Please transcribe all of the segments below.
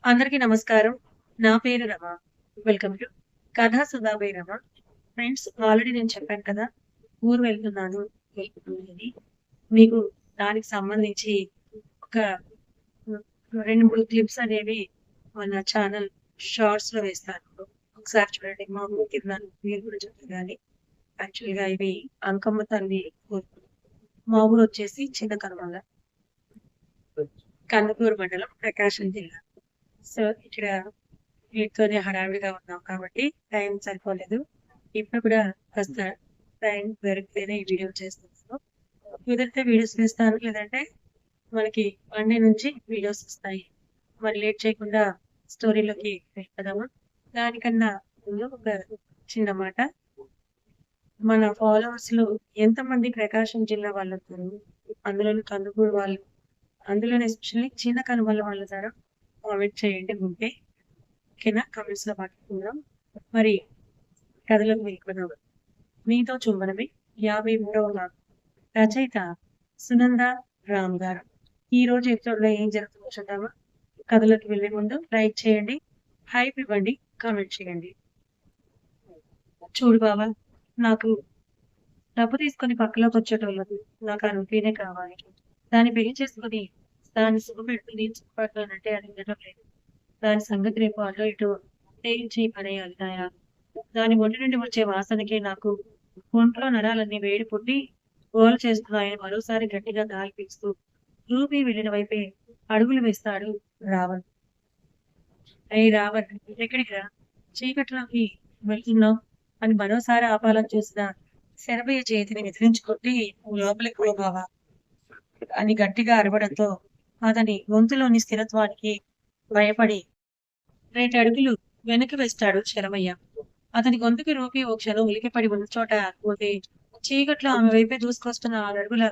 అందరికీ నమస్కారం. నా పేరు రమ. వెల్కమ్ టు కథా సుధాబై రమ. ఫ్రెండ్స్ ఆల్రెడీ నేను చెప్పాను కదా! ఊరు వెళ్తున్నాను అని. మీకు దానికి సంబంధించి ఒక 2, 3 క్లిప్స్ అనేవి మన ఛానల్ షార్ట్స్‌లో వేస్తాను. ఒకసారి చూడండి. మా ఊరు తిరునాళ్ళు మీరు కూడా చూద్దురుగాని. యాక్చువల్‌గా ఇవి అంకమ్మ తల్లి ఊరు. మా ఊరొచ్చేసి చిన్న కనుమల. కందుకూరు మండలం, ప్రకాశం జిల్లా. సో, ఇక్కడ వీటితోనే హడావిడిగా ఉన్నాం కాబట్టి టైం సరిపోలేదు. ఇప్పుడు కూడా కాస్త టైం దొరికితేనే ఈ వీడియో చేస్తున్నాను. కుదిరితే వీడియోస్ వేస్తాను. లేదంటే మనకి మండే నుంచి వీడియోస్ వస్తాయి. మరి లేట్ చేయకుండా స్టోరీలోకి వెళ్ళిపోదామా? దానికన్నా ముందు ఒక చిన్న మాట. మన ఫాలోవర్స్‌లో ఎంతమంది ప్రకాశం జిల్లా వాళ్ళున్నారు? అందులోను కందుకూరు వాళ్ళు, అందులోను ఎస్పెషల్లీ చిన్న కనుమల వాళ్ళ ద్వారా కామెంట్ చేయండి ఉంటే. ఓకేనా? కామెంట్స్‌లో మాట్లాడుకుందాం. మరి కథలోకి వెళ్ళిపోదాం. మీతో చుంబనమే 53వ భాగం. రచయిత సునంద రామ్ గారు. ఈ రోజు ఎపిసోడ్‌లో ఏం జరుగుతుందో చూద్దామా? కథలోకి వెళ్ళే ముందు లైక్ చేయండి, హైప్ ఇవ్వండి, కామెంట్ చేయండి. చూడు బావ, నాకు డబ్బు తీసుకొని పక్కలోకొచ్చేటోళ్ళకి నాకు ఆ రూపీనే కావాలి. దాన్ని పెళ్లి చేసుకొని దాన్ని సుఖపెడుతూ నేను సుఖపడతానంటే అది వినడం లేదు. దాని సంగతి రేపు అటో ఇటో తేల్చి పడేయాలి నాయనా. దాని ఒంటి నుండి వచ్చే వాసనకే నాకు ఒంట్లో నరాలన్నీ వేడి పుట్టి గోల చేస్తున్నాయని మరోసారి గట్టిగా గాలి పీల్చుతూ రూపీ వెళ్ళిన వైపే అడుగులు వేస్తాడు రావణ్. అయ్యి రావణ్, ఎక్కడికి రా? చీకట్లోకి వెళ్తున్నావు అని మరోసారి ఆపాలని చూసిన శరభయ్య చేతిని ఎదిరించుకొట్టి లోపలికి పో బావా అని గట్టిగా అరవడంతో అతని గొంతులోని స్థిరత్వానికి భయపడి 2 అడుగులు వెనక్కి వేస్తాడు శరభయ్య. అతని గొంతుకి రూపి ఓ క్షణం ఉలికిపడి ఉన్న చోట పోతే చీకట్లో ఆమె వైపే దూసుకొస్తున్న 6 అడుగుల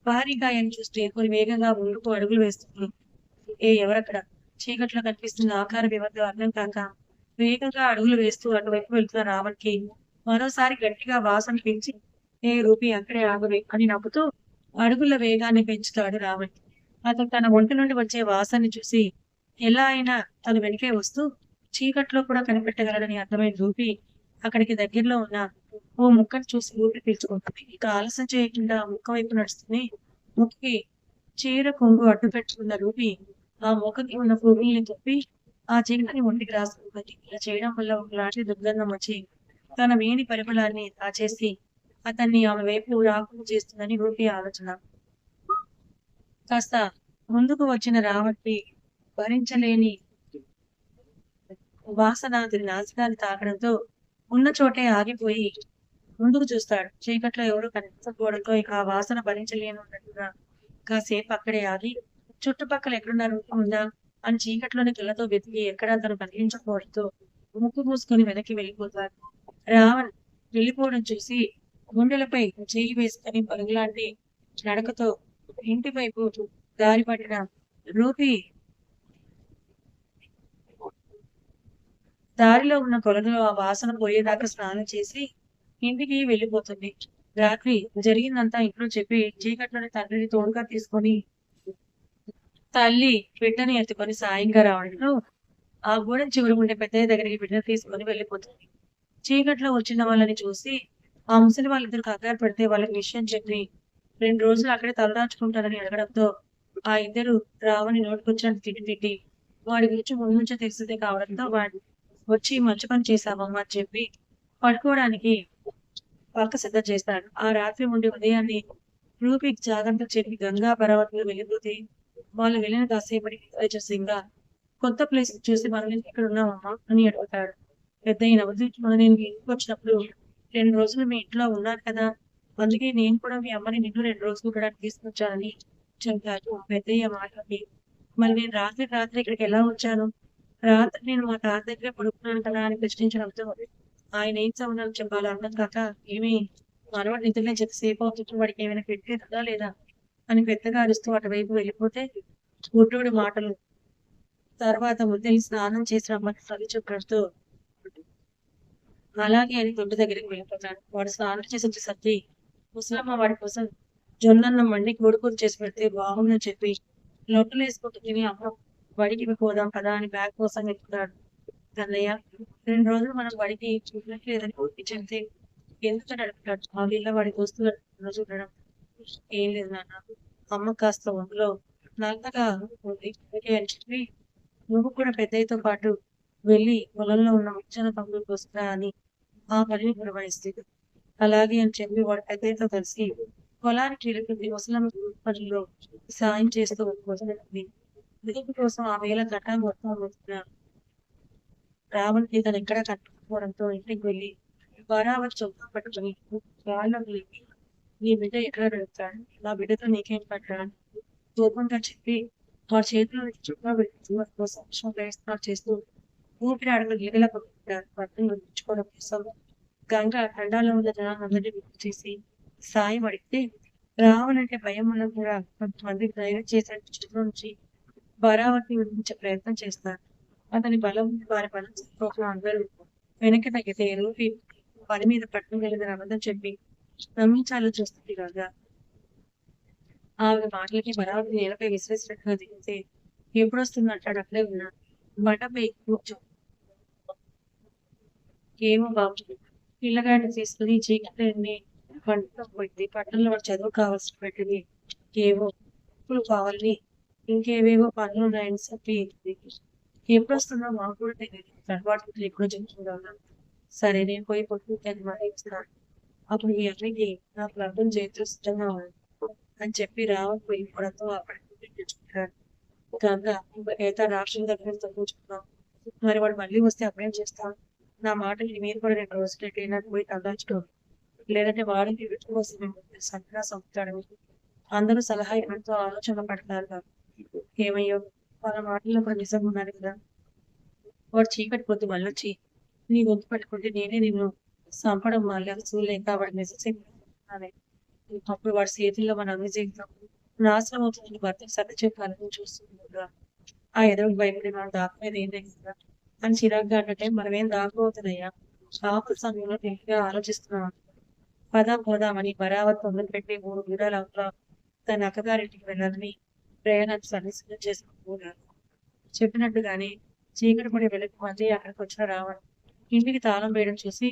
భారీకాయని చూస్తే కొన్ని వేగంగా ముందుకు అడుగులు వేస్తుంది. ఎవరక్కడ? చీకట్లో కనిపిస్తున్న ఆకారం ఎవరిదో అర్థం కాక వేగంగా అడుగులు వేస్తూ అటువైపు వెళ్తున్న రావణ్‌కి మరోసారి గట్టిగా వాసన పీల్చి రూపి అక్కడే ఆగువే అని నవ్వుతూ అడుగుల వేగాన్ని పెంచుతాడు రావణ్. అతను తన ఒంటి నుండి వచ్చే వాసనని చూసి ఎలా అయినా తను వెనకే వస్తూ చీకట్లో కూడా కనిపెట్టగలడని అర్థమైన రూపి అక్కడికి దగ్గరలో ఉన్న ఓ ముక్కను చూసి ఊపిరి పీల్చుకుంటుంది. ఇక ఆలస్యం చేయకుండా ముక్క వైపు నడుస్తుంది. ముక్కుకి చీర కొంగు అడ్డు పెట్టుకున్న రూపి ఆ మొక్కకి ఉన్న పువ్వుల్ని తుప్పి ఆ చీకటిని ఒంటికి రాసుకుంటుంది. ఇలా చేయడం వల్ల ఒకలాంటి దుర్గంధం వచ్చి తన వేడి పరిమళాన్ని దాచేసి అతన్ని ఆమె వైపు రాకుండా చేస్తుందని రూపి ఆలోచన. కాస్త ముందుకు వచ్చిన రావణ్‌కి భరించలేని వాసన అతని నాసికాన్ని తాకడంతో ఉన్న చోటే ఆగిపోయి ముందుకు చూస్తాడు. చీకట్లో ఎవరూ కనిపించకపోవడంతో ఇక ఆ వాసన భరించలేనన్నట్టుగా కాసేపు అక్కడే ఆగి చుట్టుపక్కల ఎక్కడున్నా రూపం ఉందా అని చీకట్లోని కళ్ళతో వెతికి ఎక్కడా తను కనిపించకపోవడంతో ముక్కు మూసుకొని వెనక్కి వెళ్ళిపోతాడు. రావణ్ వెళ్ళిపోవడం చూసి గుండెలపై చేయి వేసుకొని పరుగులాంటి నడకతో ఇంటి వైపు దారి పట్టిన రూపి దారిలో ఉన్న కొలనులో ఆ వాసన పోయేదాకా స్నానం చేసి ఇంటికి వెళ్ళిపోతుంది. రాత్రి జరిగిందంతా ఇంట్లో చెప్పి చీకట్లోని తండ్రిని తోడుగా తీసుకొని తల్లి బిడ్డని ఎత్తుకొని సాయంగా రావడంతో ఆ గూడెం చివరి ఉండే పెద్దయ్య దగ్గరికి బిడ్డను తీసుకొని వెళ్ళిపోతుంది. చీకట్లో వచ్చిన వాళ్ళని చూసి ఆ ముసలి వాళ్ళిద్దరు కంగారు పడితే వాళ్ళకి విషయం చెప్పి 2 రోజులు అక్కడే తలదాచుకుంటారని అడగడంతో ఆ ఇద్దరు రావణి నోటికొచ్చినట్టు తిట్టి వాడి గురించి ముందు నుంచే తెలిసిందే కావడంతో వాడు వచ్చి మంచి పని చేశావమ్మా అని చెప్పి పడుకోవడానికి పక్క సిద్ధం చేస్తాడు. ఆ రాత్రి ఉండి ఉదయాన్నే రూపీకి జాగ్రత్త చెప్పి గంగా పర్వతాలు వెళ్ళిపోతే వాళ్ళు వెళ్ళిన కాసేపటికి సింగా కొత్త ప్లేస్ చూసి మనం ఇక్కడ ఉన్నామమ్మా అని అడుగుతాడు. పెద్దయ్య నవ్వుతూ నేను మీ ఇంటికి వచ్చినప్పుడు 2 రోజులు మీ ఇంట్లో ఉన్నారు కదా, అందుకే నేను కూడా మీ అమ్మని నిన్ను 2 రోజులు కూడా తీసుకొచ్చానని చెబుతాడు. పెద్దయ్య మాటకి మరి నేను రాత్రి ఇక్కడికి ఎలా వచ్చాను? రాత్రి నేను మా తాత దగ్గర పడుకున్నాను కదా అని ప్రశ్నించడంతో ఆయన ఏం సమాధానం చెప్పాలో అర్థం కాక ఏమి మనవాడు నిద్రలే సేపు అవుతుంది, వాడికి ఏమైనా పెట్టేదా లేదా అని పెద్దగా అరుస్తూ అటువైపు వెళ్ళిపోతే గుడ్డోడి మాటలు తర్వాత ముద్దయి స్నానం చేసి రమ్మని సరి చెప్పడంతో అలాగే అని దొడ్డు దగ్గరికి వెళ్ళిపోతాడు. వాడు స్నానం చేసి వచ్చేసరికి ముసలమ్మ వాడి కోసం జొన్నన్నం వండి కోడికూర చేసి పెడితే బాగుందని చెప్పి లొట్టలు వేసుకుంటూ తిని అమ్మ బడికి పోదాం పదా అని బ్యాగ్ కోసం వెళ్తున్నాడు. అన్నయ్య 2 రోజులు మనం బడికి చూడట్లేదని ఊరికి చెప్తే ఎందుకని అడుగుతాడు. ఆ వీళ్ళ వాడి దోస్తులు చూడడం. ఏం లేదు నాన్న, అమ్మ కాస్త ఒంట్లో నల్లగా ఉంది అందుకే అని చెప్పి నువ్వు కూడా పెద్దయ్యతో పాటు వెళ్ళి పొలంలో ఉన్న ముచ్చన పనులు కోసుకురా అని ఆ పనిని నిర్వహిస్తుంది. అలాగే అని చెప్పి వాడు పెద్దయ్యతో కలిసి పొలానికి వెళ్ళిపోయి ముసలమ్మ పనుల్లో సాయం చేస్తూ వస్తుంది. విడుపు కోసం ఆ వేళ ఘటన మొత్తం వచ్చిన రావణ్కి తను ఎక్కడ కట్టుకోవడంతో ఇంటికి వెళ్ళి బరాబర్ చొక్కా పట్టుకుని వాళ్ళకి లేపి నీ బిడ్డ ఎక్కడ పెడతాడు, నా బిడ్డతో నీకేం పడ్డా కోపంగా చెప్పి వాడి చేతిలో నుంచి చొక్కా పెట్టి వాడి కోసం ప్రయత్నాలు చేస్తూ ఊపిరి అడుగు గీతల పట్టును గుర్తించుకోవడం కోసం గంగ తండాలో ఉన్న జనాలందరినీ గుర్తు చేసి సాయం అడిగితే రావణ్ అంటే భయం ఉన్న కూడా కొంతమంది ధైర్యం చేసిన చేతిలో నుంచి బరావతిని విడిపించే ప్రయత్నం చేస్తారు. అతని బలం వారి బలం కోసం అందరూ వెనక్కి తగ్గితే రూపి పని మీద పట్టణం వెళ్ళిన అబద్ధం చెప్పి నమ్మించాలని చూస్తుంది కాగా ఆవిడ మాటలకి బరావతి నేలపై విసిరేసినట్టుగా దిగితే ఎప్పుడు వస్తుంది అంటాడు. అక్కడే ఉన్నా బండపై కూర్చో ఏమో బాబు పిల్లగాడిని తీసుకుని చీకటిని వంటలో పెట్టి పట్టణంలో వాడు చదువు కావాల్సి పెట్టింది ఏవో ఇప్పుడు కావాలని ఇంకేవేవో పనులు ఉన్నాయని చెప్పి ఎప్పుడు వస్తుందో మాకు కూడా తెలియదు. తడబాటు ఎప్పుడు చెప్తుందా. సరే నేను పోయి పొద్దున్న మరి ఇస్తున్నాను, అప్పుడు ఈ అన్నిటి నాకు అర్థం చేస్తూ సిద్ధంగా ఉంది అని చెప్పి రావణ్ పోయి పొడతో తెచ్చుకుంటాడు. గంగా ఏదో రాష్ట్రం దగ్గర తగ్గించుకున్నాం, మరి వాడు మళ్ళీ వస్తే అప్పుడేం చేస్తాం, నా మాటకి మీరు కూడా 2 రోజులకి నాకు పోయి తగ్గించుకోండి, లేదంటే వాడికి విడుపు కోసం సంతగా సంపుతాడు. అందరూ సలహా ఇవ్వడంతో ఆలోచన పడతారు. ఏమయ్యో వాళ్ళ మాటల్లో కూడా నిజం ఉన్నారు కదా, వాడు చీకటి పొద్దు మళ్ళొచ్చి నీ గొంతు పట్టుకుంటే నేనే నిన్ను చంపడం మళ్ళీ చూడలేక వాడి మెసేజ్ అప్పుడు వాడి చేతుల్లో మన అన్ని జీవితం నాశనం అవుతుంది. భర్త సర్ది చెప్పాలని చూస్తుండగా ఆ ఎదురు భయపడి మనం దాక్కునేది ఏం కదా అని చిరాగ్గా అంటే మనమేం దాక్కుపోతున్నాయా, ఆపద సమయంలో తెలివిగా ఆలోచిస్తున్నాం. పోదామని బరావత్ మొదలుపెట్టి 3 గుడాల తన అక్కగారింటికి వెళ్ళాలని ప్రయాణాన్ని సన్నిసిద్ధం చేసుకుంటున్నారు. చెప్పినట్టుగానే చీకటి పడి వెనక్కి మళ్ళీ అక్కడికి వచ్చిన రావణ్ ఇంటికి తాళం వేయడం చూసి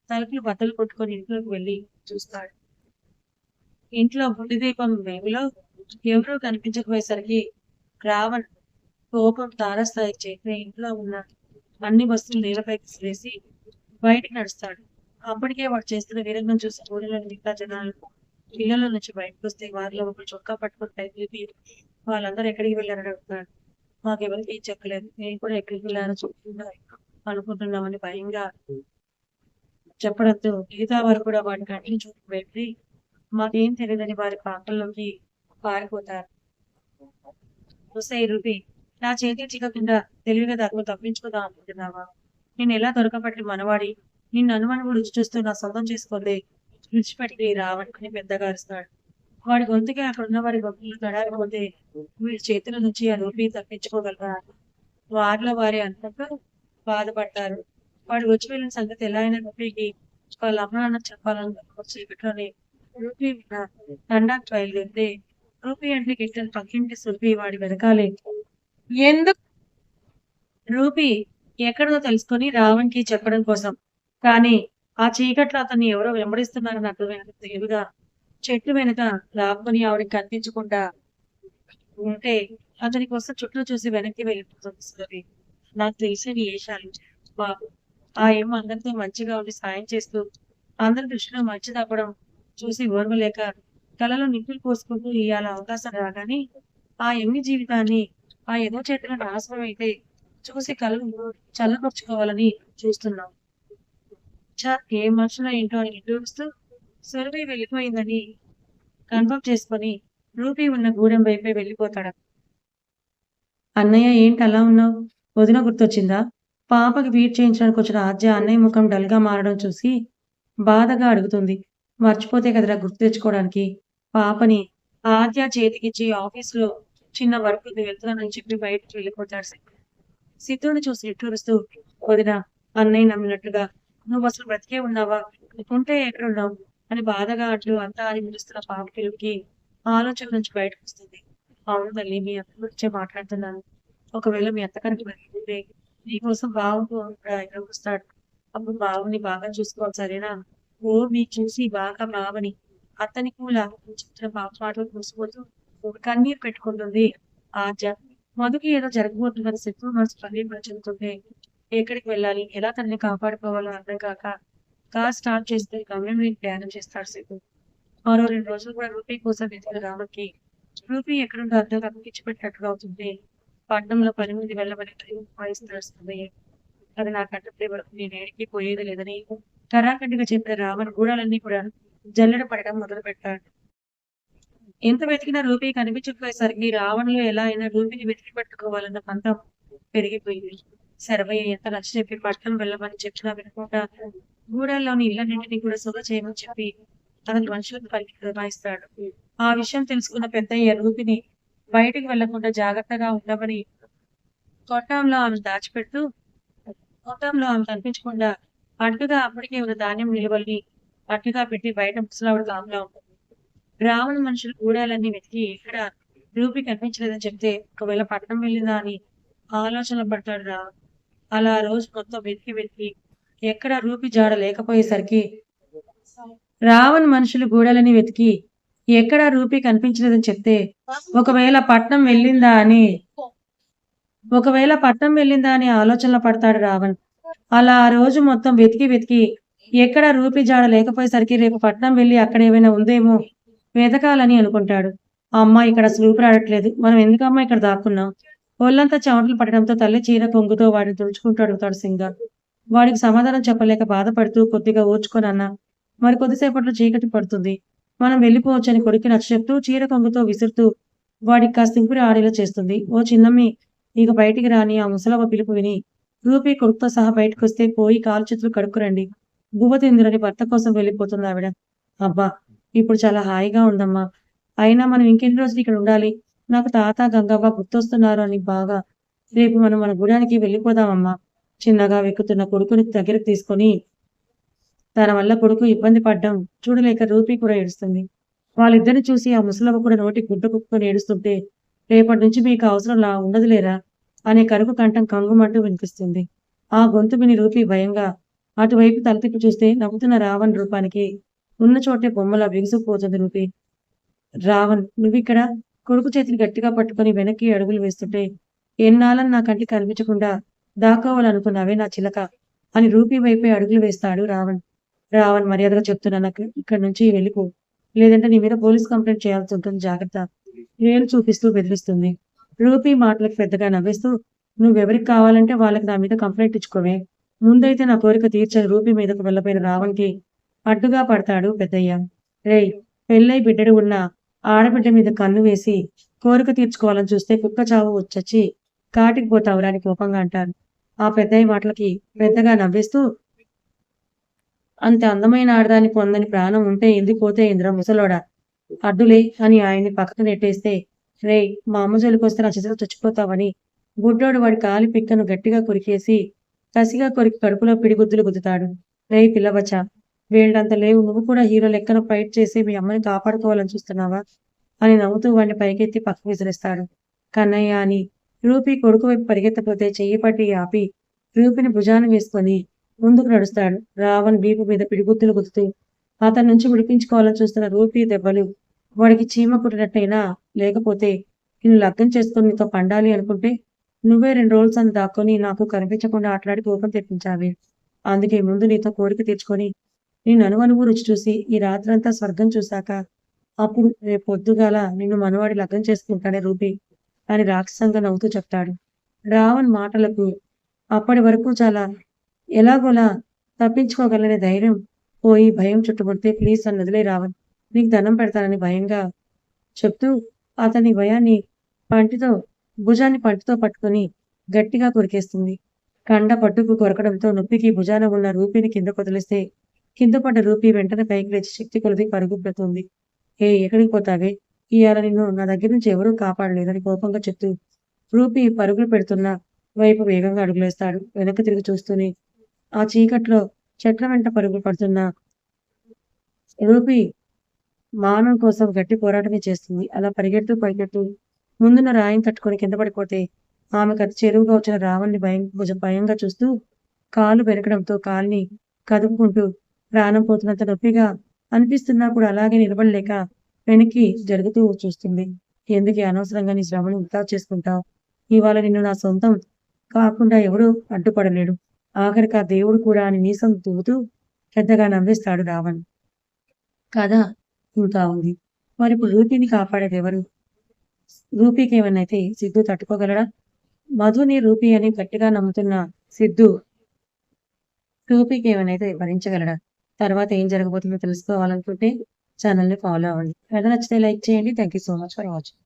తలుపులు బద్దలు కొట్టుకొని ఇంట్లోకి వెళ్ళి చూస్తాడు. ఇంట్లో బుడ్డి దీపం వేగులో ఎవరూ కనిపించకపోయేసరికి రావణ్ కోపం తారస్థాయికి చేసి ఇంట్లో ఉన్న అన్ని వస్తువులు నేలపైకి విసిరేసి బయటికి నడుస్తాడు. అప్పటికే వాడు చేస్తున్న వీరంగం చూసి ఊరిలోని మిగతా జనాలు ఇళ్లలో నుంచి బయటకు వస్తే వారిలో ఒక చొక్కా పట్టుకుని పైకి వాళ్ళందరూ ఎక్కడికి వెళ్ళారని అడుగుతాడు. మాకెవరికి చెప్పలేదు, నేను కూడా ఎక్కడికి వెళ్ళారో చెప్తుందా అనుకుంటున్నామని భయంగా చెప్పడంతో మిగతా వారు కూడా వాడి కంటిని చూపు పెట్టి మాకేం తెలియదని వారి పాకల్లోకి పారిపోతారు. రూపి నా చేతి చిక్కకుండా తెలివిగా దాకా తప్పించుకుందాం అనుకుంటున్నావా, నేను ఎలా దొరకబట్టి మనవాడి నిన్ను అనుమానం రుచి చూస్తూ నా సొంతం చేసుకోలే విడిచిపెట్టి రావనుకుని పెద్దగా అరుస్తాడు. వాడి గొంతుకి అక్కడ ఉన్న వారి గొప్పలు తడారిపోతే వీడి చేతుల నుంచి ఆ రూపి తప్పించుకోగలరా వారిలో వారి అంతగా బాధపడతారు. వాడు వచ్చి వెళ్ళిన సంగతి ఎలా అయినా రూపీకి వాళ్ళ అమ్మ నాన్న చెప్పాలని చీకట్లోనే రూపీ తండాకి బయలుదేరితే రూపీ అంటే గిట్టని పక్కింటి సుల్పి వాడి వెనకాలే ఎందుకు రూపీ ఎక్కడో తెలుసుకొని రావణ్కి చెప్పడం కోసం. కానీ ఆ చీకట్లో అతన్ని ఎవరో వెంబడిస్తున్నారని అర్థమైనంత తెలివిగా చెట్టు వెనక లాక్కొని ఆవిడకి కనిపించకుండా ఉంటే అతని కోసం చుట్టూ చూసి వెనక్కి వెళ్ళిపోతుంది. నాకు తెలిసిన వేషాలు బాబు ఆ ఏమో అందరితో మంచిగా ఉండి సాయం చేస్తూ అందరి దృష్టిలో మంచి తప్పడం చూసి ఓర్వలేక కళలో నిప్పులు పోసుకుంటూ ఇవాళ అవకాశం రాగానే ఆ ఎన్ని జీవితాన్ని ఆ ఏదో చేతిలో నాశనం అయితే చూసి కళలు చల్లపరుచుకోవాలని చూస్తున్నాం. ఏ మనుషులో ఏంటో అని చూస్తూ సురభి వెళ్ళిపోయిందని కన్ఫర్మ్ చేసుకొని రూపీ ఉన్న గూడెం వైపే వెళ్ళిపోతాడు. అన్నయ్య ఏంటి అలా ఉన్నావు, వదిన గుర్తొచ్చిందా, పాపకి ఫీడ్ చేయించడానికి వచ్చిన ఆద్య అన్నయ్య ముఖం డల్గా మారడం చూసి బాధగా అడుగుతుంది. మర్చిపోతే కదరా గుర్తు తెచ్చుకోవడానికి, పాపని ఆద్య చేతికిచ్చి ఆఫీస్లో చిన్న వర్క్ వెళ్తున్నానని చెప్పి బయటకు వెళ్ళిపోతాడు. సిద్ధుని చూసి నిట్టూరుస్తూ వదిన అన్నయ్య నమ్మినట్టుగా నువ్వు అసలు బ్రతికే ఉన్నావా, ఉంటే ఎక్కడున్నావు అని బాధగా అంటూ అంతా అని పిలుస్తున్న పాప పిలుపుకి ఆలోచన నుంచి బయటకు వస్తుంది. అవును తల్లి, మీ అక్క గురించే మాట్లాడుతున్నాను, ఒకవేళ మీ అత్తగారికి వెళ్తుంటే నీకోసం బావ కూడా వస్తాడు. అప్పుడు బావని బాగా చూసుకోవాలి సరేనా? ఓ మీకు చూసి బాగా బావని అతనికి కూడా చెప్తున్న బావ మాటలు మురిసిపోతూ ఒక కన్నీరు పెట్టుకుంటుంది ఆద్య. మధుకి ఏదో జరగబోతుందని శత్రు మనసు కన్నీరు చెందుతుంటే ఎక్కడికి వెళ్ళాలి, ఎలా తనని కాపాడుకోవాలో అర్థం కాక కార్ స్టార్ట్ చేస్తే గమ్యం ప్రయాణం చేస్తాడు సిద్ధు. మరో 2 రోజులు కూడా రూపీ కోసం వెతికిన రామకి రూపీ ఎక్కడుందో అర్థం కాక పిచ్చిపెట్టినట్టుగా అవుతుంది. పట్నంలో 10 మంది వెళ్ళమని వాయిస్తున్నాడు సిద్ధయ్య. అది నా కంటపడే వరకు నేను ఏడికి పోయేది లేదని కరాఖండిగా చెప్పిన రావణ్ గూడాలన్నీ కూడా జల్లెడ పడడం మొదలు పెట్టాడు. ఎంత వెతికినా రూపీ కనిపించకపోయేసరికి రావణ్లో ఎలా అయినా రూపీని వెతికి పట్టుకోవాలన్న పంతం పెరిగిపోయింది. శరభయ్య ఎంత నచ్చ చెప్పి పట్నం వెళ్ళమని చెప్పినా వినకుండా గూడాల్లోని ఇళ్లన్నింటినీ కూడా సొగ చేయమని చెప్పి అతని మనుషులకు పలికి దబాయిస్తాడు. ఆ విషయం తెలుసుకున్న పెద్దయ్య రూపిని బయటికి వెళ్లకుండా జాగ్రత్తగా ఉండమని గొట్టంలో ఆమె దాచిపెడుతూ గొట్టంలో ఆమె కనిపించకుండా అడ్డుగా అప్పటికే ఉన్న ధాన్యం నిలువల్ని అడ్డుగా పెట్టి బయట ముసలావిడ కాపులా ఉంటుంది. రావణ మనుషులు గూడాలన్నీ వెతికి ఎక్కడ రూపి కనిపించలేదని చెప్తే ఒకవేళ పట్నం వెళ్ళిందా అని ఆలోచన పడతాడు రావణ్. అలా రోజు మొత్తం వెతికి వెతికి ఎక్కడ రూపి జాడ లేకపోయేసరికి రావణ్ మనుషులు గూడలని వెతికి ఎక్కడా రూపీ కనిపించలేదని చెప్తే ఒకవేళ పట్నం వెళ్ళిందా అని ఆలోచనలో పడతాడు రావణ్. అలా ఆ రోజు మొత్తం వెతికి వెతికి ఎక్కడ రూపీ జాడ లేకపోయేసరికి రేపు పట్నం వెళ్ళి అక్కడ ఏమైనా ఉందేమో వెతకాలని అనుకుంటాడు. అమ్మ ఇక్కడ స్లూపు రావట్లేదు, మనం ఎందుకమ్మా ఇక్కడ దాక్కున్నాం? ఒళ్ళంతా చెమటలు పడడంతో తల్లి చీర కొంగుతో వాడిని తుడుచుకుంటూ అడుగుతాడు సింగర్. వాడికి సమాధానం చెప్పలేక బాధపడుతూ కొద్దిగా ఓర్చుకొని మరి కొద్దిసేపట్లో చీకటి పడుతుంది, మనం వెళ్ళిపోవచ్చని కొడుకు నచ్చచెప్తూ చీర కొంగుతో విసురుతూ వాడికి కాస్త సింపురి ఆడేలా చేస్తుంది. ఓ చిన్నమ్మి ఇక బయటికి రాని ఆ ముసలవ్వ పిలుపు విని రూపీ కొడుకుతో సహా బయటకు వస్తే పోయి కాలు చేతులు కడుక్కురండి, బువ్వ తిందురని భర్త కోసం వెళ్ళిపోతుంది ఆవిడ. అబ్బా ఇప్పుడు చాలా హాయిగా ఉందమ్మా, అయినా మనం ఇంకెన్ని రోజులు ఇక్కడ ఉండాలి? నాకు తాత గంగవ్వ గుర్తొస్తున్నారు అని బాగా. రేపు మనం మన గుడానికి వెళ్ళిపోదామమ్మా. చిన్నగా వెక్కుతున్న కొడుకుని దగ్గరకు తీసుకొని తన వల్ల కొడుకు ఇబ్బంది పడ్డం చూడలేక రూపీ కూడా ఏడుస్తుంది. వాళ్ళిద్దరిని చూసి ఆ ముసలవ్వ కూడా నోటి గుడ్డ కుక్కుని ఏడుస్తుంటే రేపటి నుంచి మీకు అవసరం ఉండదులేరా అనే కరుకు కంఠం కంగుమంటూ వినిపిస్తుంది. ఆ గొంతు విని రూపీ భయంగా అటువైపు తలతిప్పి చూస్తే నవ్వుతున్న రావణ్ రూపానికి ఉన్న చోటే బొమ్మలా బిగుసుకుపోతుంది రూపీ. రావణ్ నువ్విక్కడ? కొడుకు చేతిని గట్టిగా పట్టుకుని వెనక్కి అడుగులు వేస్తుంటే ఎన్నాళ్ళని నా కంటికి కనిపించకుండా దాక్కోవాలనుకున్నావే నా చిలక అని రూపీ వైపే అడుగులు వేస్తాడు రావణ్. రావణ్ మర్యాదగా చెప్తున్నా, నాకు ఇక్కడి నుంచి వెళ్ళిపో, లేదంటే నీ మీద పోలీస్ కంప్లైంట్ చేయాల్సి ఉంటుంది, జాగ్రత్త వేలు చూపిస్తూ బెదిరిస్తుంది. రూపీ మాటలకు పెద్దగా నవ్వేస్తూ నువ్వెవరికి కావాలంటే వాళ్ళకి నా మీద కంప్లైంట్ ఇచ్చుకోవే, ముందైతే నా కోరిక తీర్చని రూపీ మీదకు వెళ్ళపోయిన రావణ్కి అడ్డుగా పడతాడు పెద్దయ్య. రేయ్, పెళ్ళై బిడ్డడు ఉన్న ఆడబిడ్డ మీద కన్ను వేసి కోరిక తీర్చుకోవాలని చూస్తే కుక్క చావు వచ్చి కాటికి పోతావురా అని కోపంగా అంటారు. ఆ పెద్దయ్య మాటలకి పెద్దగా నవ్వేస్తూ అంత అందమైన ఆడదాన్ని పొందని ప్రాణం ఉంటే ఎందుకు పోతే ఇంద్ర ముసలోడా, అడ్డులే అని ఆయన్ని పక్కకు నెట్టేస్తే రేయ్ మా అమ్మ జోలికొస్తే నా చేతిలో చచ్చిపోతావని గుడ్డోడు వాడి కాలి పిక్కను గట్టిగా కొరికేసి కసిగా కొరికి కడుపులో పిడిగుద్దులు గుద్దుతాడు. రేయ్ పిల్లబచ్చా, వీళ్ళంత లేవు, నువ్వు కూడా హీరో లెక్కన ఫైట్ చేసి మీ అమ్మని కాపాడుకోవాలని చూస్తున్నావా అని నవ్వుతూ వాడిని పైకెత్తి పక్కకు విసిరేస్తాడు. కన్నయ్య అని రూపీ కొడుకు వైపు పరిగెత్తపోతే చెయ్యి పట్టి ఆపి రూపిని భుజాన్ని వేసుకొని ముందుకు నడుస్తాడు. రావణ్ వీపు మీద పిడిగుద్దులు గుద్దుతూ అతని నుంచి విడిపించుకోవాలని చూస్తున్న రూపీ దెబ్బలు వాడికి చీమ కుట్టినట్టయినా, లేకపోతే నిన్ను లగ్గం చేసుకుని నీతో పండాలి అనుకుంటే నువ్వే 2 రోజులు అని దాక్కొని నాకు కనిపించకుండా ఆటలాడి కోపం తెప్పించావి. అందుకే ముందు నీతో కోరిక తీర్చుకొని నేను అనువనువు రుచి చూసి ఈ రాత్రంతా స్వర్గం చూశాక అప్పుడు రేపు పొద్దుగాల నిన్ను మనవాడి లగ్గం చేసుకుంటానే రూపీ అని రాక్షసంగా నవ్వుతూ చెప్తాడు. రావణ్ మాటలకు అప్పటి వరకు చాలా ఎలాగోలా తప్పించుకోగలనే ధైర్యం పోయి భయం చుట్టుముడితే ప్లీజ్ నన్ను వదిలే రావణ్, నీకు దండం పెడతానని భయంగా చెప్తూ అతని భయాన్ని భుజాన్ని పంటితో పట్టుకుని గట్టిగా కొరికేస్తుంది. కండ పట్టుకు కొరకడంతో నొప్పికి భుజాన ఉన్న రూపీని కింద కొదిలిస్తే కింద పడ్డ రూపీ వెంటనే పైకి లేచి శక్తి కొలది పరుగు పెడుతుంది. ఎక్కడికి పోతావే, ఇవాళ నిన్ను నా దగ్గర నుంచి ఎవరూ కాపాడలేదని కోపంగా చెప్తూ రూపీ పరుగులు పెడుతున్న వైపు వేగంగా అడుగులేస్తాడు. వెనక్కి తిరిగి చూస్తూనే ఆ చీకట్లో చెట్ల వెంట పరుగులు పడుతున్న రూపీ మానం కోసం గట్టి పోరాటమే చేస్తుంది. అలా పరిగెడుతూ ముందున్న రాయిని తట్టుకొని కింద పడిపోతే ఆమెకు అతి చేరువగా వచ్చిన రావణ్ణి భయంగా చూస్తూ కాలు బెనకడంతో కాలిని కదుపుకుంటూ ప్రాణం పోతున్నంత నొప్పిగా అనిపిస్తున్నా కూడా అలాగే నిలబడలేక వెనక్కి జరుగుతూ చూస్తుంది. ఎందుకే అనవసరంగా నీ శ్రమను వృధా చేసుకుంటావు? ఇవాళ నిన్ను నా సొంతం కాకుండా ఎవడూ అడ్డుపడలేడు. ఆఖరికి ఆ దేవుడు కూడా అని మీసం దువ్వుతూ పెద్దగా నవ్వేస్తాడు రావణ్. కథ ఇంకా ఉంది. మరిప్పుడు రూపీని కాపాడేదెవరు? రూపీకేమన్నైతే సిద్ధు తట్టుకోగలడా? మధుని రూపీ అని గట్టిగా నమ్ముతున్న సిద్ధు రూపీకేమన్నైతే భరించగలడా? తర్వాత ఏం జరగబోతుందో తెలుసుకోవాలనుకుంటే ఛానల్‌ని ఫాలో అవ్వండి. కథ నచ్చితే లైక్ చేయండి. Thank you so much for watching.